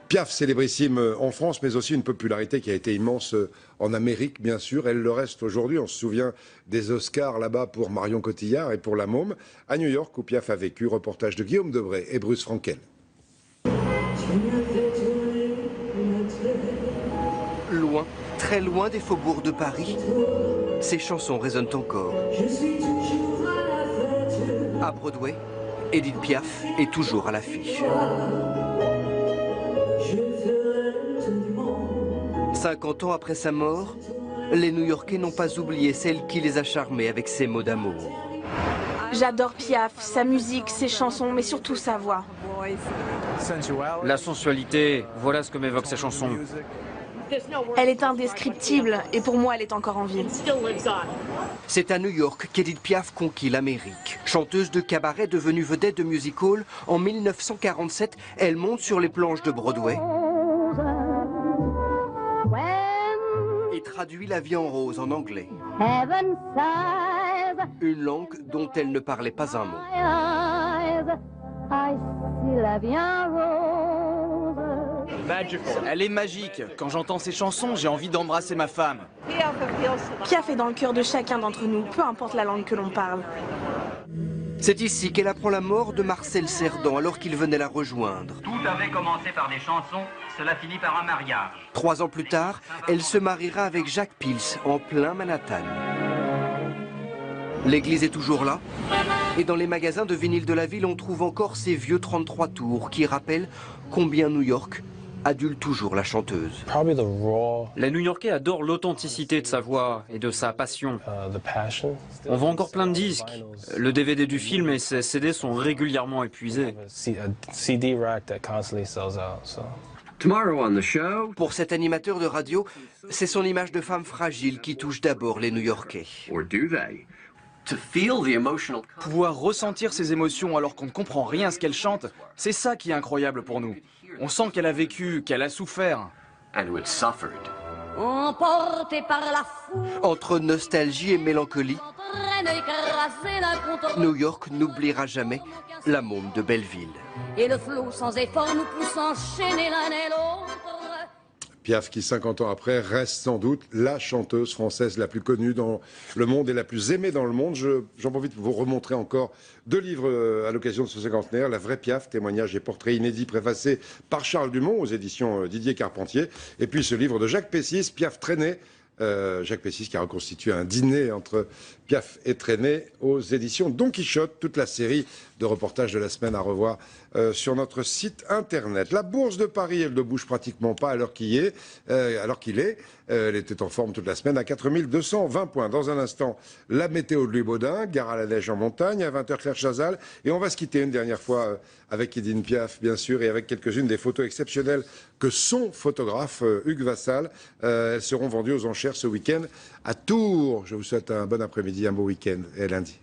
Piaf, célébrissime en France, mais aussi une popularité qui a été immense en Amérique, bien sûr. Elle le reste aujourd'hui. On se souvient des Oscars là-bas pour Marion Cotillard et pour La Môme. À New York, où Piaf a vécu, reportage de Guillaume Debray et Bruce Frankel. Loin, très loin des faubourgs de Paris, ces chansons résonnent encore. À Broadway, Edith Piaf est toujours à l'affiche. 50 ans après sa mort, les New-Yorkais n'ont pas oublié celle qui les a charmés avec ses mots d'amour. J'adore Piaf, sa musique, ses chansons, mais surtout sa voix. La sensualité, voilà ce que m'évoquent ces chansons. Elle est indescriptible et pour moi elle est encore en vie. C'est à New York qu'Edith Piaf conquit l'Amérique. Chanteuse de cabaret devenue vedette de music-hall, en 1947, elle monte sur les planches de Broadway et traduit La vie en rose en anglais. Une langue dont elle ne parlait pas un mot. Elle est magique. Quand j'entends ces chansons, j'ai envie d'embrasser ma femme. Piaf est dans le cœur de chacun d'entre nous, peu importe la langue que l'on parle. C'est ici qu'elle apprend la mort de Marcel Cerdan alors qu'il venait la rejoindre. Tout avait commencé par des chansons, cela finit par un mariage. 3 ans plus tard, elle se mariera avec Jacques Pils, en plein Manhattan. L'église est toujours là, et dans les magasins de vinyle de la ville, on trouve encore ces vieux 33 tours qui rappellent combien New York adule toujours la chanteuse. Les New-Yorkais adorent l'authenticité de sa voix et de sa passion. On vend encore plein de disques. Le DVD du film et ses CD sont régulièrement épuisés. Pour cet animateur de radio, c'est son image de femme fragile qui touche d'abord les New-Yorkais. Pouvoir ressentir ses émotions alors qu'on ne comprend rien à ce qu'elle chante, c'est ça qui est incroyable pour nous. On sent qu'elle a vécu, qu'elle a souffert. Emporté par la foule, Entre nostalgie et mélancolie, New York n'oubliera jamais la môme de Belleville. et le flot sans effort nous pousse enchaîner l'un et l'autre. Piaf qui, 50 ans après, reste sans doute la chanteuse française la plus connue dans le monde et la plus aimée dans le monde. J'en profite pour vous remontrer encore 2 livres à l'occasion de ce cinquantenaire. La vraie Piaf, témoignages et portraits inédits préfacés par Charles Dumont aux éditions Didier Carpentier. Et puis ce livre de Jacques Pessis, Piaf traînée. Jacques Pessis qui a reconstitué un dîner entre Piaf et Traîné aux éditions Don Quichotte. Toute la série de reportages de la semaine à revoir sur notre site internet. La bourse de Paris, elle ne bouge pratiquement pas alors qu'il est. Elle était en forme toute la semaine à 4220 points. Dans un instant, la météo de Louis Baudin, gare à la neige en montagne, à 20h Claire Chazal. Et on va se quitter une dernière fois avec Edith Piaf, bien sûr, et avec quelques-unes des photos exceptionnelles que son photographe, Hugues Vassal. Elles seront vendues aux enchères ce week-end à Tours. Je vous souhaite un bon après-midi, un beau week-end et à lundi.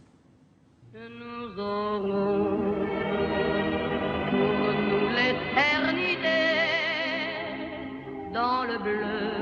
Nous aurons pour nous l'éternité dans le bleu